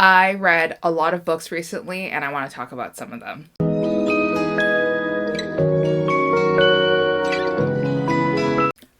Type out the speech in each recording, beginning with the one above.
I read a lot of books recently and I want to talk about some of them.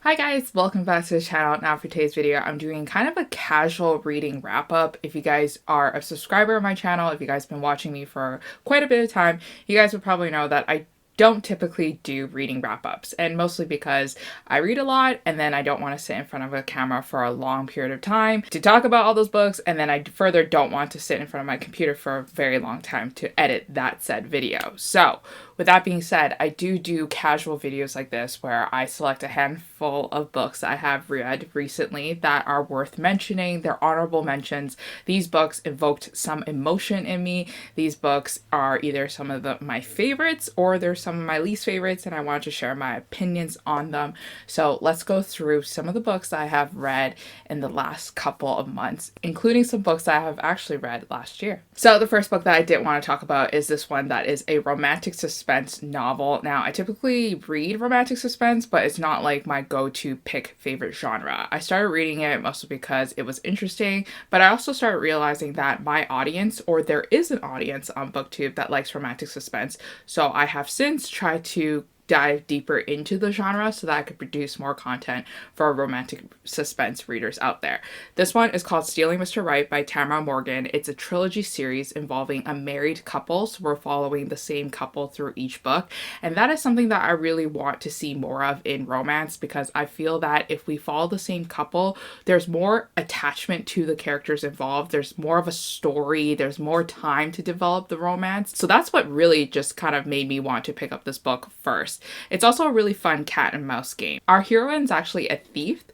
Hi guys, welcome back to the channel. Now for today's video, I'm doing kind of a casual reading wrap up. If you guys are a subscriber of my channel, if you guys have been watching me for quite a bit of time, you guys would probably know that I don't typically do reading wrap-ups, and mostly because I read a lot and then I don't want to sit in front of a camera for a long period of time to talk about all those books, and then I further don't want to sit in front of my computer for a very long time to edit that said video. So with that being said, I do casual videos like this where I select a handful of books I have read recently that are worth mentioning. They're honorable mentions. These books evoked some emotion in me. These books are either some of my favorites or they're some of my least favorites, and I wanted to share my opinions on them. So let's go through some of the books I have read in the last couple of months, including some books that I have actually read last year. So the first book that I did want to talk about is this one that is a romantic suspense novel. Now, I typically read romantic suspense, but it's not like my go-to pick favorite genre. I started reading it mostly because it was interesting, but I also started realizing that my audience, or there is an audience on booktube that likes romantic suspense. So I have since tried to dive deeper into the genre so that I could produce more content for romantic suspense readers out there. This one is called Stealing Mr. Wright by Tamara Morgan. It's a trilogy series involving a married couple, so we're following the same couple through each book, and that is something that I really want to see more of in romance, because I feel that if we follow the same couple, there's more attachment to the characters involved, there's more of a story, there's more time to develop the romance. So that's what really just kind of made me want to pick up this book first. It's also a really fun cat and mouse game. Our heroine's actually a thief,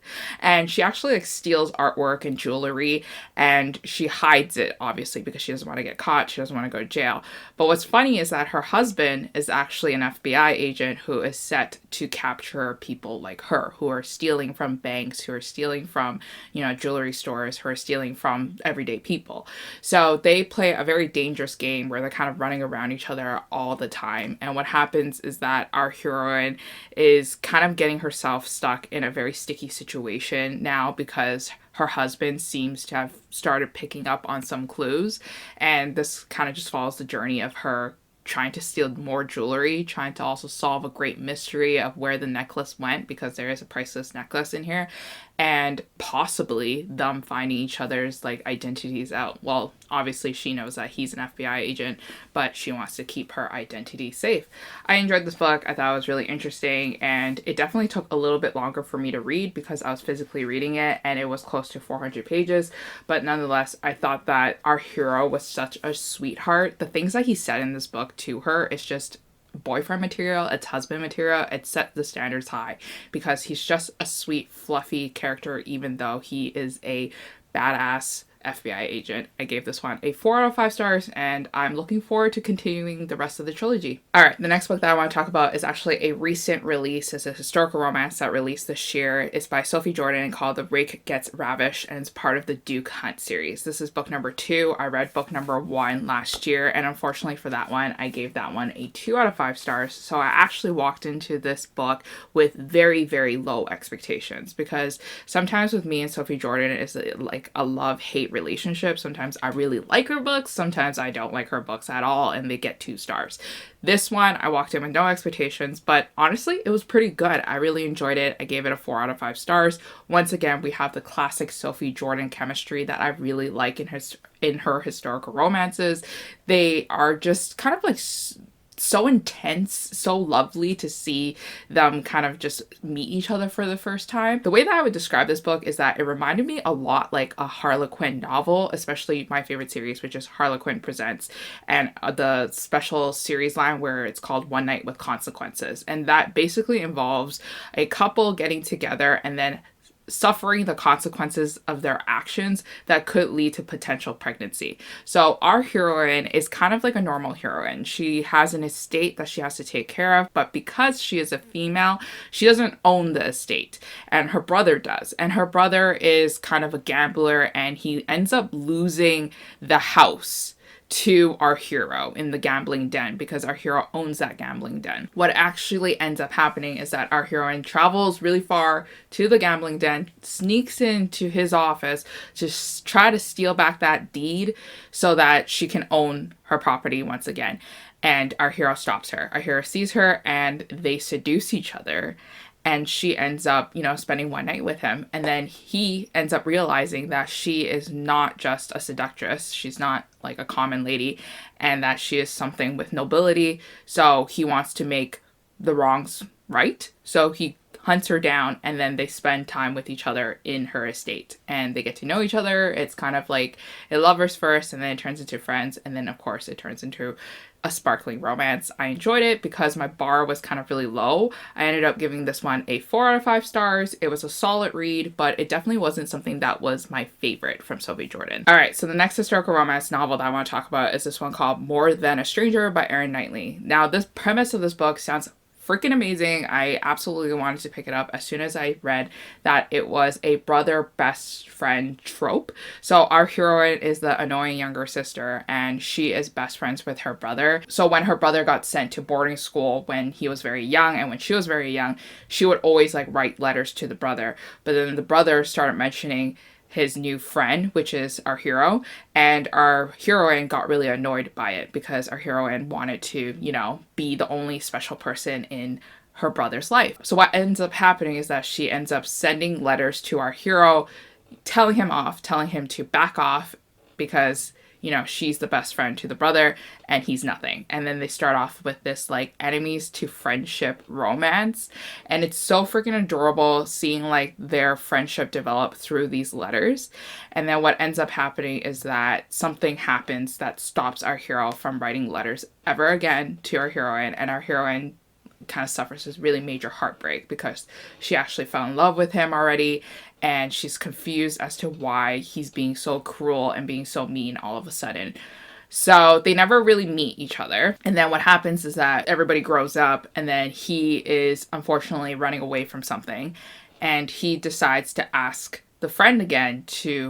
and she actually steals artwork and jewelry, and she hides it obviously because she doesn't want to get caught, she doesn't want to go to jail. But what's funny is that her husband is actually an FBI agent who is set to capture people like her, who are stealing from banks, who are stealing from, jewelry stores, who are stealing from everyday people. So they play a very dangerous game where they're kind of running around each other all the time. And what happens is that our heroine is kind of getting herself stuck in a very sticky situation now because her husband seems to have started picking up on some clues, and this kind of just follows the journey of her trying to steal more jewelry, trying to also solve a great mystery of where the necklace went, because there is a priceless necklace in here, and possibly them finding each other's identities out. Well, obviously she knows that he's an FBI agent, but she wants to keep her identity safe. I enjoyed this book. I thought it was really interesting, and it definitely took a little bit longer for me to read because I was physically reading it and it was close to 400 pages, but nonetheless, I thought that our hero was such a sweetheart. The things that he said in this book to her is just boyfriend material, it's husband material. It set the standards high because he's just a sweet, fluffy character, even though he is a badass FBI agent. I gave this one a 4 out of 5 stars, and I'm looking forward to continuing the rest of the trilogy. Alright, the next book that I want to talk about is actually a recent release. It's a historical romance that released this year. It's by Sophie Jordan and called The Rake Gets Ravish, and it's part of the Duke Hunt series. This is book number 2. I read book number 1 last year, and unfortunately for that one, I gave that one a 2 out of 5 stars. So I actually walked into this book with very, very low expectations, because sometimes with me and Sophie Jordan, it's like a love-hate relationship. Sometimes I really like her books, sometimes I don't like her books at all, and they get 2 stars. This one, I walked in with no expectations, but honestly, it was pretty good. I really enjoyed it. I gave it a 4 out of 5 stars. Once again, we have the classic Sophie Jordan chemistry that I really like in her historical romances. They are just kind of so intense, so lovely to see them kind of just meet each other for the first time. The way that I would describe this book is that it reminded me a lot like a Harlequin novel, especially my favorite series, which is Harlequin Presents, and the special series line where it's called One Night with Consequences. And that basically involves a couple getting together and then suffering the consequences of their actions that could lead to potential pregnancy. So our heroine is kind of like a normal heroine. She has an estate that she has to take care of, but because she is a female, she doesn't own the estate, and her brother does. And her brother is kind of a gambler, and he ends up losing the house to our hero in the gambling den because our hero owns that gambling den. What actually ends up happening is that our heroine travels really far to the gambling den, sneaks into his office to try to steal back that deed so that she can own her property once again. And our hero stops her. Our hero sees her and they seduce each other. And she ends up, spending one night with him. And then he ends up realizing that she is not just a seductress. She's not like a common lady, and that she is something with nobility. So he wants to make the wrongs right. So he hunts her down, and then they spend time with each other in her estate. And they get to know each other. It's kind of like a lovers first, and then it turns into friends. And then, of course, it turns into a sparkling romance. I enjoyed it because my bar was kind of really low. I ended up giving this one a 4 out of 5 stars. It was a solid read, but it definitely wasn't something that was my favorite from Sylvie Jordan. All right, so the next historical romance novel that I want to talk about is this one called More Than a Stranger by Erin Knightley. Now, this premise of this book sounds freaking amazing. I absolutely wanted to pick it up as soon as I read that it was a brother best friend trope. So our heroine is the annoying younger sister, and she is best friends with her brother. So when her brother got sent to boarding school when he was very young and when she was very young, she would always write letters to the brother. But then the brother started mentioning his new friend, which is our hero, and our heroine got really annoyed by it because our heroine wanted to, be the only special person in her brother's life. So what ends up happening is that she ends up sending letters to our hero, telling him to back off because she's the best friend to the brother and he's nothing. And then they start off with this enemies to friendship romance. And it's so freaking adorable seeing their friendship develop through these letters. And then what ends up happening is that something happens that stops our hero from writing letters ever again to our heroine. And our heroine kind of suffers this really major heartbreak because she actually fell in love with him already, and she's confused as to why he's being so cruel and being so mean all of a sudden. So they never really meet each other. And then what happens is that everybody grows up, and then he is unfortunately running away from something, and he decides to ask the friend again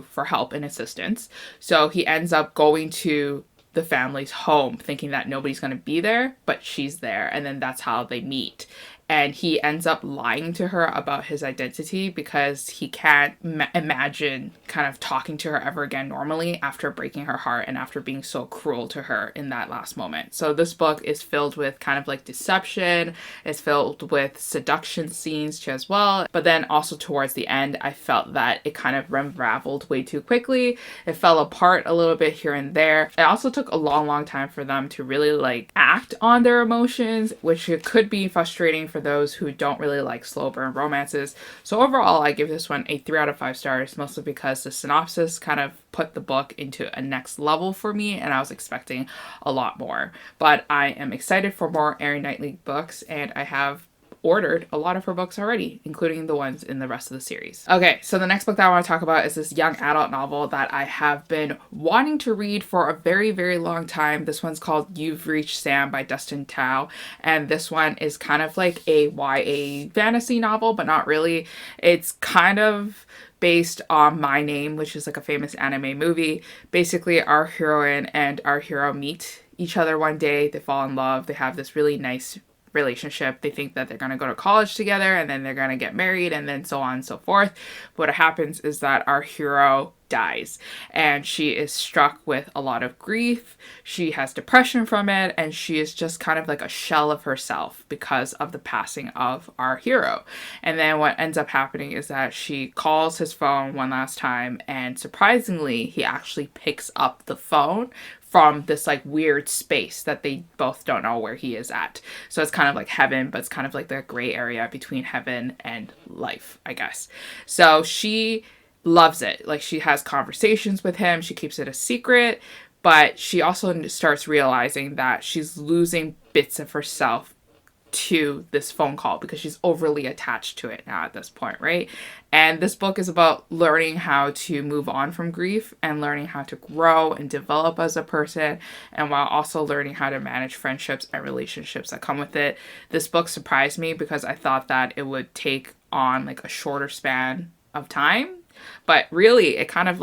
for help and assistance. So he ends up going to the family's home thinking that nobody's going to be there, but she's there. And then that's how they meet. And he ends up lying to her about his identity because he can't imagine kind of talking to her ever again normally after breaking her heart and after being so cruel to her in that last moment. So this book is filled with kind of deception. It's filled with seduction scenes too as well. But then also towards the end, I felt that it kind of unraveled way too quickly. It fell apart a little bit here and there. It also took a long time for them to really act on their emotions, which it could be frustrating for those who don't really like slow burn romances. So overall, I give this one a 3 out of 5 stars, mostly because the synopsis kind of put the book into a next level for me, and I was expecting a lot more. But I am excited for more Erin Knightley books, and I have ordered a lot of her books already, including the ones in the rest of the series. Okay, so the next book that I want to talk about is this young adult novel that I have been wanting to read for a very long time. This one's called You've Reached Sam by Dustin Tao, and this one is kind of like a YA fantasy novel, but not really. It's kind of based on My Name, which is a famous anime movie. Basically, our heroine and our hero meet each other one day, they fall in love, they have this really nice relationship. They think that they're going to go to college together and then they're going to get married and then so on and so forth. But what happens is that our hero dies and she is struck with a lot of grief. She has depression from it, and she is just kind of a shell of herself because of the passing of our hero. And then what ends up happening is that she calls his phone one last time, and surprisingly he actually picks up the phone from this weird space that they both don't know where he is at. So it's kind of like heaven, but it's kind of the gray area between heaven and life, I guess. So she loves it. She has conversations with him. She keeps it a secret, but she also starts realizing that she's losing bits of herself to this phone call because she's overly attached to it now at this point, right? And this book is about learning how to move on from grief and learning how to grow and develop as a person, and while also learning how to manage friendships and relationships that come with it. This book surprised me because I thought that it would take on a shorter span of time, but really it kind of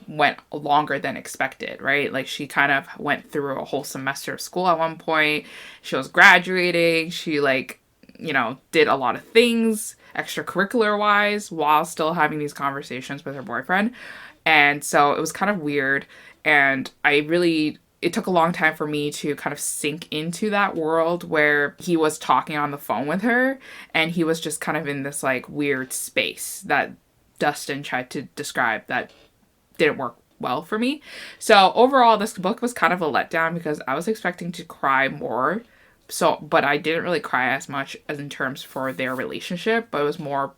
went longer than expected, right? Like she kind of went through a whole semester of school at one point. She was graduating. She like, you know, did a lot of things extracurricular wise while still having these conversations with her boyfriend. And so it was kind of weird. And it took a long time for me to kind of sink into that world where he was talking on the phone with her and he was just kind of in this like weird space that Dustin tried to describe that didn't work well for me. So overall, this book was kind of a letdown because I was expecting to cry more. So, but I didn't really cry as much as in terms for their relationship, but it was more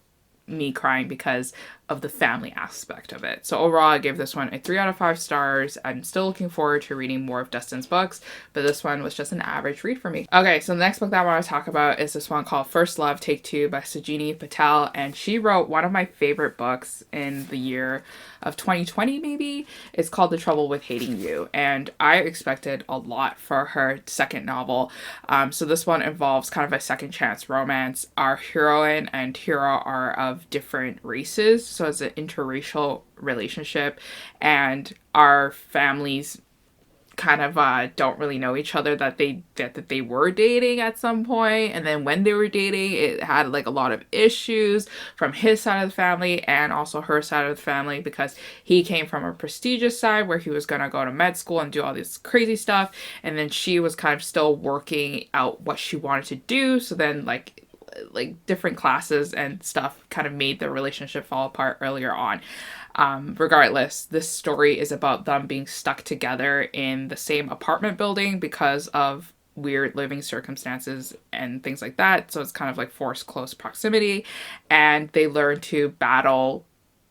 me crying because of the family aspect of it. So overall, I gave this one a 3 out of 5 stars. I'm still looking forward to reading more of Dustin's books, but this one was just an average read for me. Okay, so the next book that I want to talk about is this one called First Love, Take Two by Sajini Patel, and she wrote one of my favorite books in the year of 2020 maybe. It's called The Trouble with Hating You, and I expected a lot for her second novel. So this one involves kind of a second chance romance. Our heroine and hero are of different races, so it's an interracial relationship, and our families kind of don't really know each other, that they were dating at some point, and then when they were dating it had like a lot of issues from his side of the family and also her side of the family, because he came from a prestigious side where he was going to go to med school and do all this crazy stuff, and then she was kind of still working out what she wanted to do. So then like different classes and stuff kind of made their relationship fall apart earlier on. Regardless, this story is about them being stuck together in the same apartment building because of weird living circumstances and things like that. So it's kind of like forced close proximity, and they learn to battle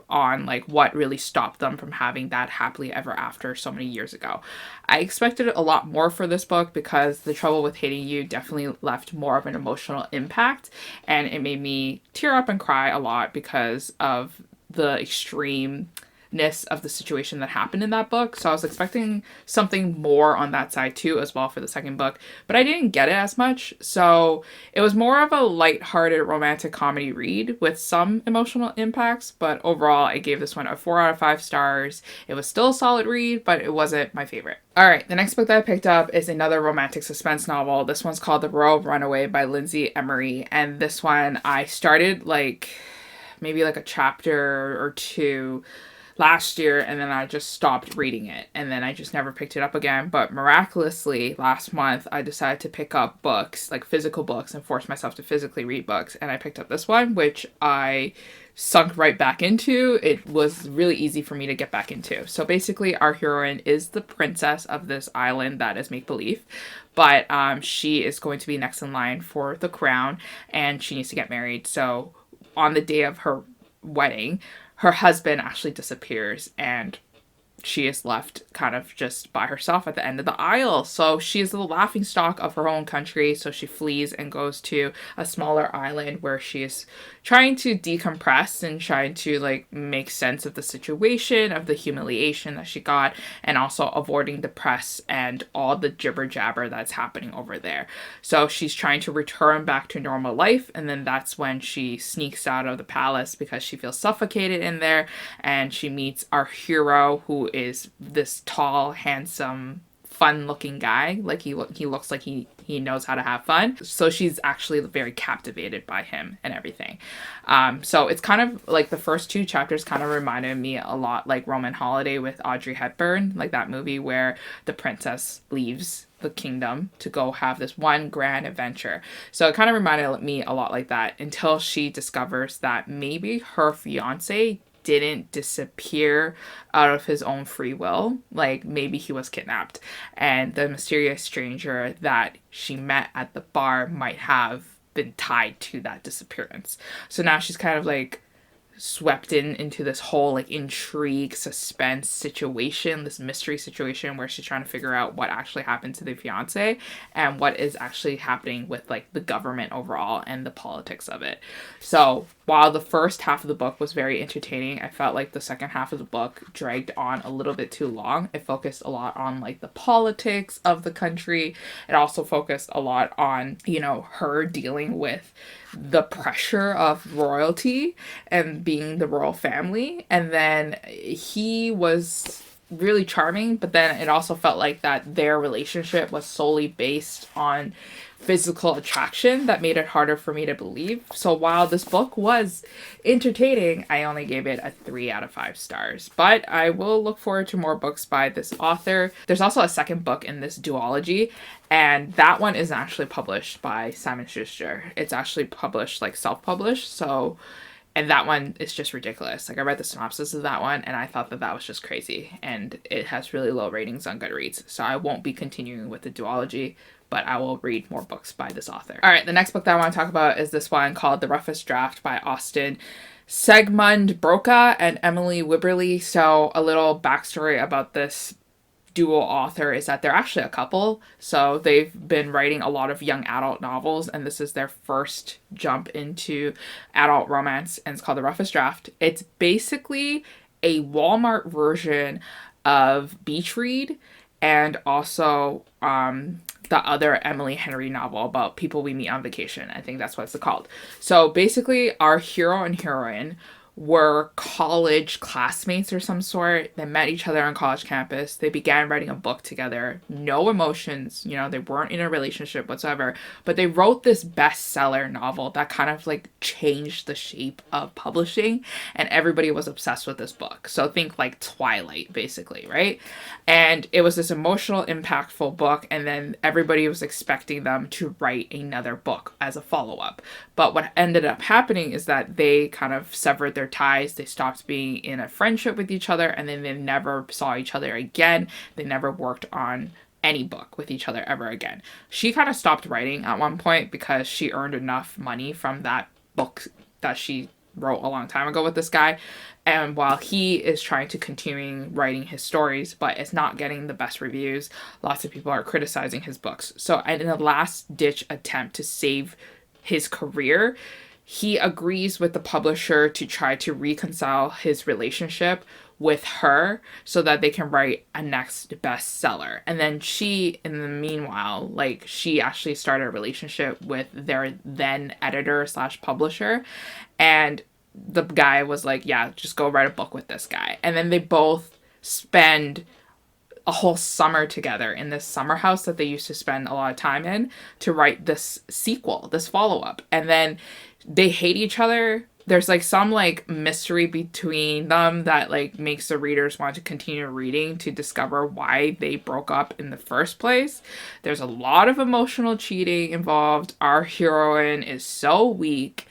on like what really stopped them from having that happily ever after so many years ago. I expected a lot more for this book because The Trouble with Hating You definitely left more of an emotional impact, and it made me tear up and cry a lot because of the extremeness of the situation that happened in that book. So I was expecting something more on that side too as well for the second book, but I didn't get it as much. So it was more of a light-hearted romantic comedy read with some emotional impacts, but overall I gave this one a 4 out of 5 stars. It was still a solid read, but it wasn't my favorite. Alright, the next book that I picked up is another romantic suspense novel. This one's called The Royal Runaway by Lindsay Emery, and this one I started like maybe like a chapter or two last year, and then I just stopped reading it, and then I just never picked it up again. But miraculously last month I decided to pick up books, like physical books, and force myself to physically read books, and I picked up this one, which I sunk right back into. It was really easy for me to get back into. So basically our heroine is the princess of this island that is make-believe, but she is going to be next in line for the crown, and she needs to get married. So on the day of her wedding, her husband actually disappears, and she is left kind of just by herself at the end of the aisle. So she is the laughingstock of her own country. So she flees and goes to a smaller island where she is trying to decompress and trying to like make sense of the situation, of the humiliation that she got, and also avoiding the press and all the jibber jabber that's happening over there. So she's trying to return back to normal life, and then that's when she sneaks out of the palace because she feels suffocated in there, and she meets our hero, who is this tall, handsome, fun-looking guy. Like he looks like he knows how to have fun. So she's actually very captivated by him and everything. So it's kind of like the first 2 chapters kind of reminded me a lot like Roman Holiday with Audrey Hepburn, like that movie where the princess leaves the kingdom to go have this one grand adventure. So it kind of reminded me a lot like that, until she discovers that maybe her fiance didn't disappear out of his own free will. Like maybe he was kidnapped, and the mysterious stranger that she met at the bar might have been tied to that disappearance. So now she's kind of like swept into this whole like intrigue, suspense situation, this mystery situation where she's trying to figure out what actually happened to the fiance and what is actually happening with like the government overall and the politics of it. So while the first half of the book was very entertaining, I felt like the second half of the book dragged on a little bit too long. It focused a lot on like the politics of the country. It also focused a lot on, you know, her dealing with the pressure of royalty and being the royal family. And then he was really charming, but then it also felt like that their relationship was solely based on physical attraction that made it harder for me to believe. So while this book was entertaining, I only gave it a 3 out of 5 stars. But I will look forward to more books by this author. There's also a second book in this duology, and that one is actually published by Simon Schuster. It's actually published, like self-published, so... And that one is just ridiculous. Like, I read the synopsis of that one, and I thought that that was just crazy. And it has really low ratings on Goodreads. So I won't be continuing with the duology, but I will read more books by this author. All right, the next book that I want to talk about is this one called The Roughest Draft by Austin Segmund Broca and Emily Wibberley. So a little backstory about this dual author is that they're actually a couple. So they've been writing a lot of young adult novels, and this is their first jump into adult romance, and it's called The Roughest Draft. It's basically a Walmart version of Beach Read, and also the other Emily Henry novel about people we meet on vacation. I think that's what it's called. So basically our hero and heroine were college classmates or some sort. They met each other on college campus. They began writing a book together. No emotions, you know, they weren't in a relationship whatsoever, but they wrote this bestseller novel that kind of like changed the shape of publishing, and everybody was obsessed with this book. So think like Twilight, basically, right? And it was this emotional, impactful book, and then everybody was expecting them to write another book as a follow-up. But what ended up happening is that they kind of severed their ties. They stopped being in a friendship with each other, and then they never saw each other again. They never worked on any book with each other ever again. She kind of stopped writing at one point because she earned enough money from that book that she wrote a long time ago with this guy. And while he is trying to continuing writing his stories, but it's not getting the best reviews, lots of people are criticizing his books. So in a last ditch attempt to save his career, he agrees with the publisher to try to reconcile his relationship with her so that they can write a next bestseller. And then she, in the meanwhile, like, she actually started a relationship with their then editor / publisher. And the guy was like, yeah, just go write a book with this guy. And then they both spend a whole summer together in this summer house that they used to spend a lot of time in to write this sequel, this follow-up. And then they hate each other. There's like some like mystery between them that like makes the readers want to continue reading to discover why they broke up in the first place. There's a lot of emotional cheating involved. Our heroine is so weak,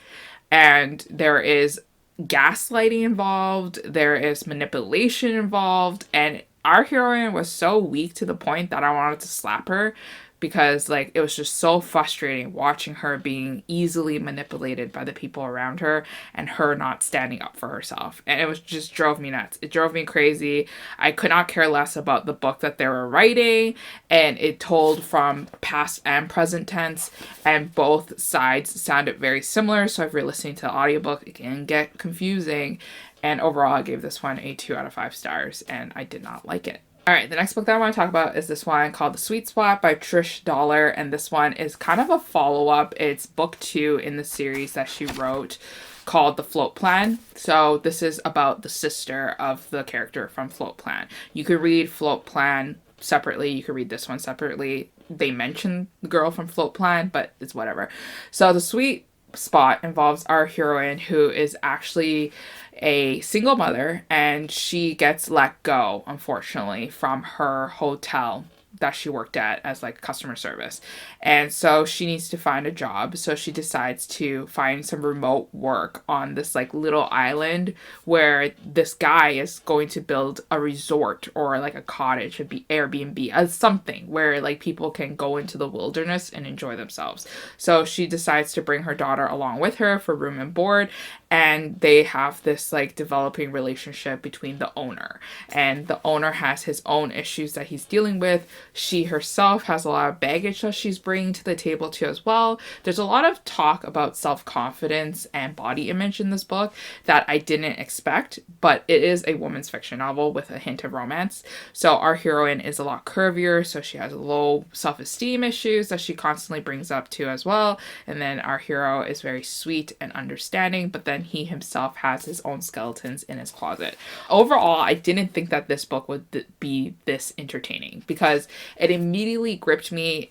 and there is gaslighting involved. There is manipulation involved, and our heroine was so weak to the point that I wanted to slap her, because like it was just so frustrating watching her being easily manipulated by the people around her and her not standing up for herself. And it was just drove me nuts. It drove me crazy. I could not care less about the book that they were writing, and it told from past and present tense, and both sides sounded very similar. So if you're listening to the audiobook, it can get confusing. And overall, I gave this one a 2 out of 5 stars, and I did not like it. All right, the next book that I want to talk about is this one called The Sweet Spot by Trish Dollar, and this one is kind of a follow-up. It's book 2 in the series that she wrote called The Float Plan. So this is about the sister of the character from Float Plan. You could read Float Plan separately. You could read this one separately. They mention the girl from Float Plan, but it's whatever. So The Sweet Spot involves our heroine, who is actually a single mother, and she gets let go, unfortunately, from her hotel that she worked at as like customer service. And so she needs to find a job. So she decides to find some remote work on this like little island where this guy is going to build a resort or like a cottage, it'd be Airbnb, as something where like people can go into the wilderness and enjoy themselves. So she decides to bring her daughter along with her for room and board. And they have this like developing relationship between the owner, and the owner has his own issues that he's dealing with. She herself has a lot of baggage that she's bringing to the table too as well. There's a lot of talk about self-confidence and body image in this book that I didn't expect, but it is a woman's fiction novel with a hint of romance. So our heroine is a lot curvier, so she has low self-esteem issues that she constantly brings up too as well. And then our hero is very sweet and understanding, but then he himself has his own skeletons in his closet. Overall, I didn't think that this book would be this entertaining because it immediately gripped me.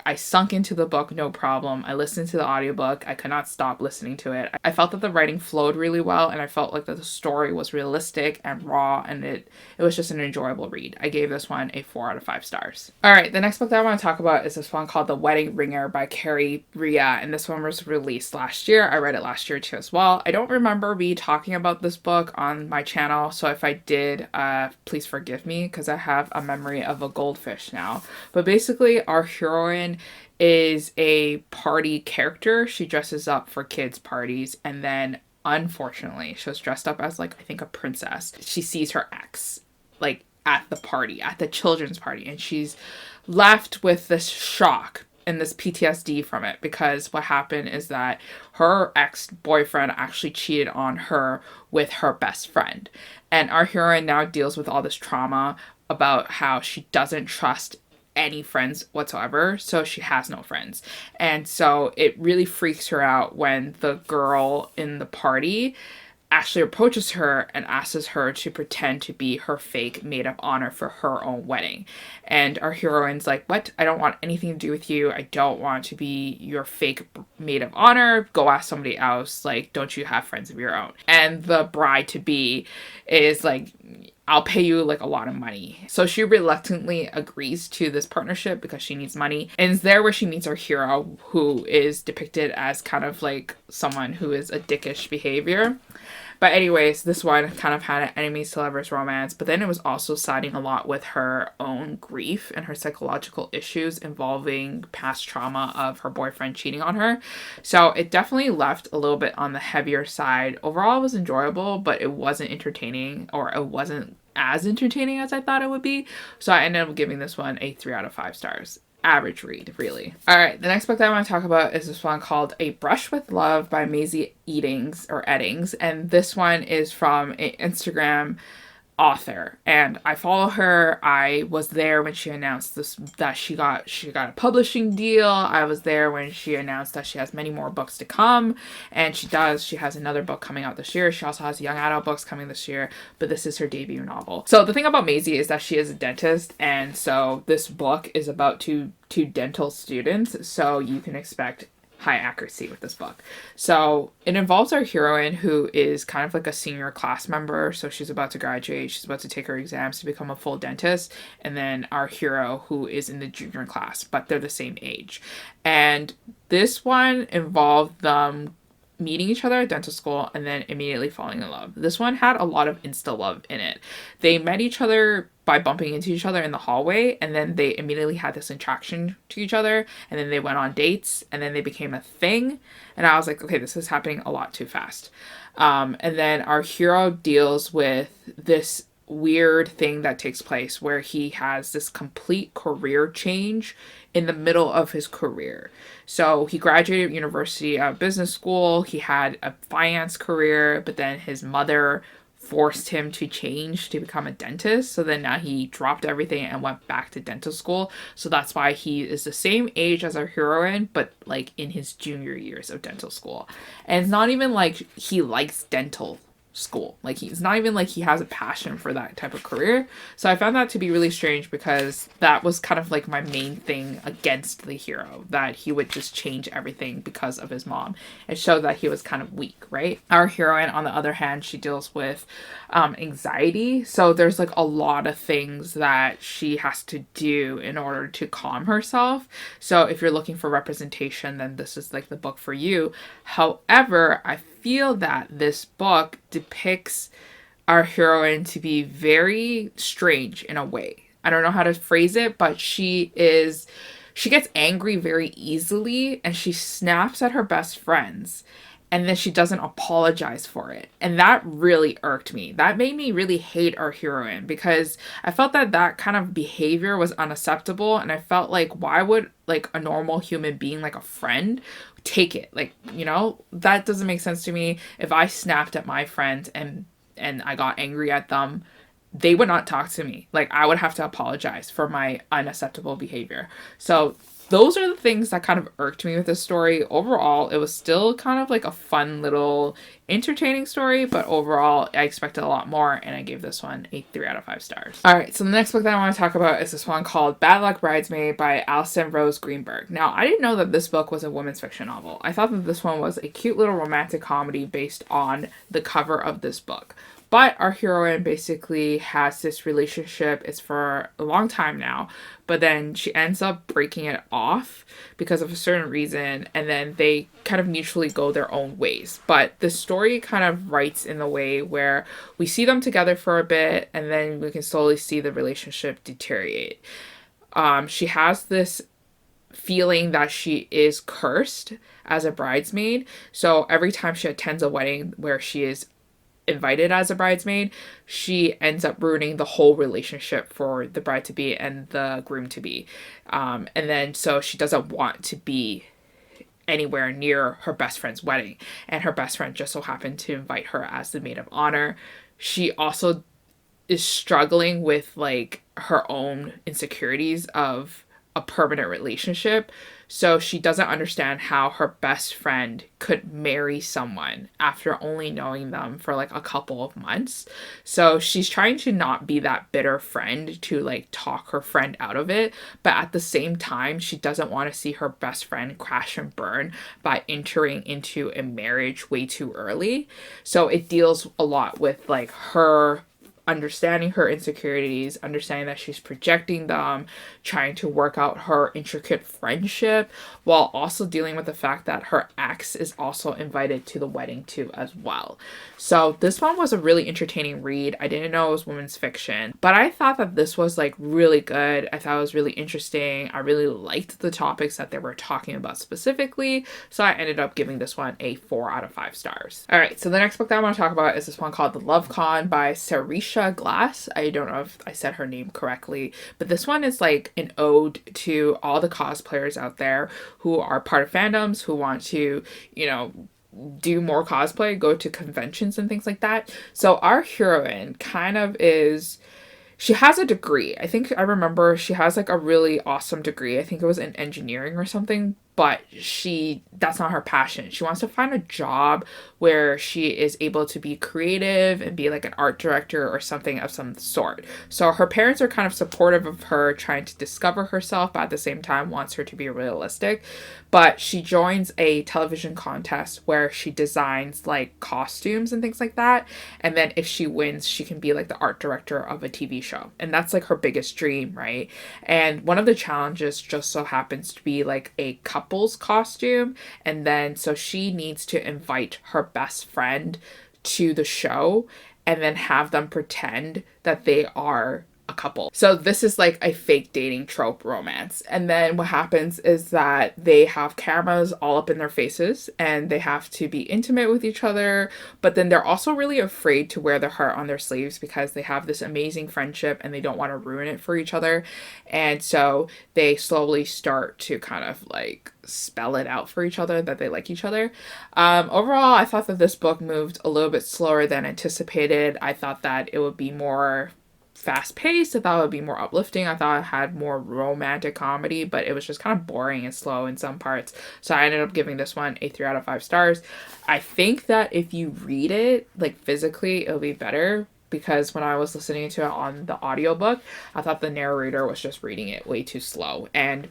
I sunk into the book, no problem. I listened to the audiobook. I could not stop listening to it. I felt that the writing flowed really well, and I felt like that the story was realistic and raw, and it was just an enjoyable read. I gave this one a 4 out of 5 stars. All right, the next book that I want to talk about is this one called The Wedding Ringer by Carrie Ria, and this one was released last year. I read it last year too as well. I don't remember me talking about this book on my channel, so if I did, please forgive me because I have a memory of a goldfish now. But basically, our heroine is a party character. She dresses up for kids' parties, and then unfortunately she was dressed up as I think a princess. She sees her ex at the party, at the children's party, and she's left with this shock and this PTSD from it because what happened is that her ex-boyfriend actually cheated on her with her best friend. And our heroine now deals with all this trauma about how she doesn't trust any friends whatsoever, so she has no friends. And so it really freaks her out when the girl in the party actually approaches her and asks her to pretend to be her fake maid of honor for her own wedding. And our heroine's like, what? I don't want anything to do with you. I don't want to be your fake maid of honor. Go ask somebody else. Don't you have friends of your own? And the bride-to-be is like, I'll pay you a lot of money. So she reluctantly agrees to this partnership because she needs money. And it's there where she meets our hero, who is depicted as kind of someone who is a dickish behavior. But anyways, this one kind of had an enemies to lovers romance, but then it was also siding a lot with her own grief and her psychological issues involving past trauma of her boyfriend cheating on her. So it definitely left a little bit on the heavier side. Overall, it was enjoyable, but it wasn't entertaining, or it wasn't as entertaining as I thought it would be. So I ended up giving this one a 3 out of 5 stars. Average read, really. All right, the next book that I want to talk about is this one called A Brush with Love by Maisie Eddings, and this one is from an Instagram author, and I follow her. I was there when she announced that she got a publishing deal. I was there when she announced that she has many more books to come, and she has another book coming out this year. She also has young adult books coming this year, but this is her debut novel. So the thing about Maisie is that she is a dentist, and so this book is about two dental students, so you can expect high accuracy with this book. So it involves our heroine, who is kind of a senior class member. So she's about to graduate. She's about to take her exams to become a full dentist. And then our hero, who is in the junior class, but they're the same age. And this one involved them meeting each other at dental school and then immediately falling in love. This one had a lot of insta love in it. They met each other by bumping into each other in the hallway, and then they immediately had this attraction to each other, and then they went on dates, and then they became a thing. And I was like, okay, this is happening a lot too fast. And then our hero deals with this weird thing that takes place where he has this complete career change in the middle of his career. So he graduated university business school. He had a finance career, but then his mother forced him to change to become a dentist. So then now he dropped everything and went back to dental school. So that's why he is the same age as our heroine, but in his junior years of dental school. And it's not even he likes dental school. He's not even he has a passion for that type of career. So I found that to be really strange because that was kind of my main thing against the hero, that he would just change everything because of his mom. It showed that he was kind of weak, right? Our heroine, on the other hand, she deals with anxiety. So there's a lot of things that she has to do in order to calm herself. So if you're looking for representation, then this is the book for you. However, I feel that this book depicts our heroine to be very strange in a way. I don't know how to phrase it, but she gets angry very easily, and she snaps at her best friends. and then she doesn't apologize for it. And that really irked me. That made me really hate our heroine, because I felt that that kind of behavior was unacceptable, and I felt like, why would like a normal human being, like a friend, take it? Like, you know, that doesn't make sense to me. If I snapped at my friends and I got angry at them, they would not talk to me. Like, I would have to apologize for my unacceptable behavior. So those are the things that kind of irked me with this story. Overall, it was still kind of like a fun little entertaining story, but overall I expected a lot more, and I gave this one a 3 out of 5 stars. All right, so the next book that I want to talk about is this one called Bad Luck Bridesmaid by Alison Rose Greenberg. Now, I didn't know that this book was a women's fiction novel. I thought that this one was a cute little romantic comedy based on the cover of this book. But our heroine basically has this relationship. It's for a long time now, but then she ends up breaking it off because of a certain reason, and then they kind of mutually go their own ways. But the story kind of writes in the way where we see them together for a bit, and then we can slowly see the relationship deteriorate. She has this feeling that she is cursed as a bridesmaid. So every time she attends a wedding where she is invited as a bridesmaid, she ends up ruining the whole relationship for the bride-to-be and the groom-to-be. And then so she doesn't want to be anywhere near her best friend's wedding. And her best friend just so happened to invite her as the maid of honor. She also is struggling with like her own insecurities of a permanent relationship. So she doesn't understand how her best friend could marry someone after only knowing them for like a couple of months. So she's trying to not be that bitter friend to like talk her friend out of it. But at the same time, she doesn't want to see her best friend crash and burn by entering into a marriage way too early. So it deals a lot with like her understanding her insecurities, understanding that she's projecting them, trying to work out her intricate friendship, while also dealing with the fact that her ex is also invited to the wedding too as well. So this one was a really entertaining read. I didn't know it was women's fiction, but I thought that this was like really good. I thought it was really interesting. I really liked the topics that they were talking about specifically, so I ended up giving this one a 4 out of 5 stars. All right, so the next book that I want to talk about is this one called The Love Con by Sarisha Glass. I don't know if I said her name correctly, but this one is like an ode to all the cosplayers out there who are part of fandoms, who want to, you know, do more cosplay, go to conventions and things like that. So our heroine kind of is, she has a degree. I think I remember she has like a really awesome degree. I think it was in engineering or something, but that's not her passion. She wants to find a job where she is able to be creative and be like an art director or something of some sort. So her parents are kind of supportive of her trying to discover herself, but at the same time wants her to be realistic. But she joins a television contest where she designs like costumes and things like that. And then if she wins, she can be like the art director of a TV show. And that's like her biggest dream, right? And one of the challenges just so happens to be like a couple's costume. And then so she needs to invite her best friend to the show and then have them pretend that they are a couple. So this is like a fake dating trope romance. And then what happens is that they have cameras all up in their faces and they have to be intimate with each other, but then they're also really afraid to wear their heart on their sleeves because they have this amazing friendship and they don't want to ruin it for each other. And so they slowly start to kind of like spell it out for each other that they like each other. Overall, I thought that this book moved a little bit slower than anticipated. I thought that it would be more fast-paced. I thought it would be more uplifting. I thought it had more romantic comedy, but it was just kind of boring and slow in some parts. So I ended up giving this one a 3 out of 5 stars. I think that if you read it, like physically, it'll be better, because when I was listening to it on the audiobook, I thought the narrator was just reading it way too slow. And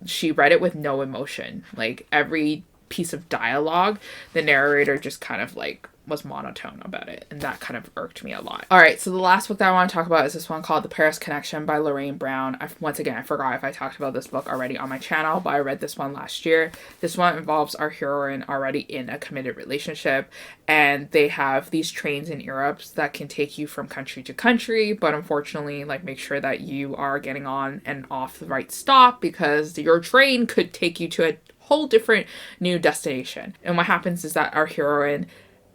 she read it with no emotion. Like every piece of dialogue, the narrator just kind of like was monotone about it, and that kind of irked me a lot. All right, so the last book that I want to talk about is this one called The Paris Connection by Lorraine Brown. Once again, I forgot if I talked about this book already on my channel, but I read this one last year. This one involves our heroine already in a committed relationship, and they have these trains in Europe that can take you from country to country, but unfortunately, like, make sure that you are getting on and off the right stop, because your train could take you to a whole different new destination. And what happens is that our heroine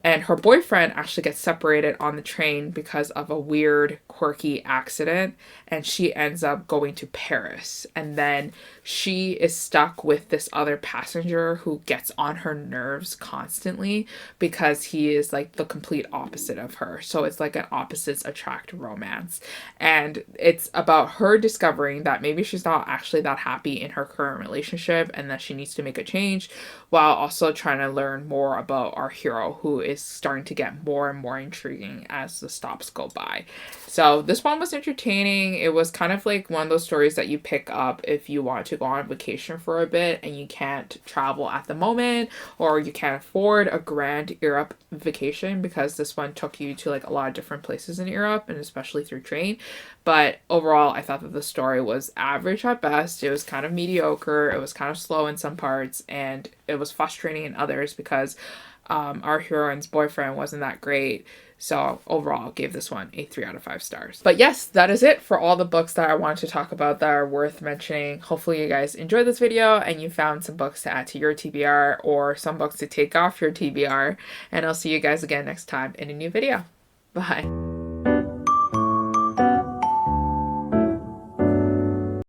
and her boyfriend actually get separated on the train because of a weird, quirky accident, and she ends up going to Paris. And then she is stuck with this other passenger who gets on her nerves constantly because he is like the complete opposite of her. So it's like an opposites attract romance. And it's about her discovering that maybe she's not actually that happy in her current relationship and that she needs to make a change, while also trying to learn more about our hero, who is starting to get more and more intriguing as the stops go by. So this one was entertaining. It was kind of like one of those stories that you pick up if you want to go on vacation for a bit and you can't travel at the moment, or you can't afford a grand Europe vacation, because this one took you to like a lot of different places in Europe, and especially through train. But overall, I thought that the story was average at best. It was kind of mediocre. It was kind of slow in some parts, and it was frustrating in others because our heroine's boyfriend wasn't that great. So overall, gave this one a 3 out of 5 stars. But yes, that is it for all the books that I wanted to talk about that are worth mentioning. Hopefully you guys enjoyed this video and you found some books to add to your TBR, or some books to take off your TBR. And I'll see you guys again next time in a new video. Bye.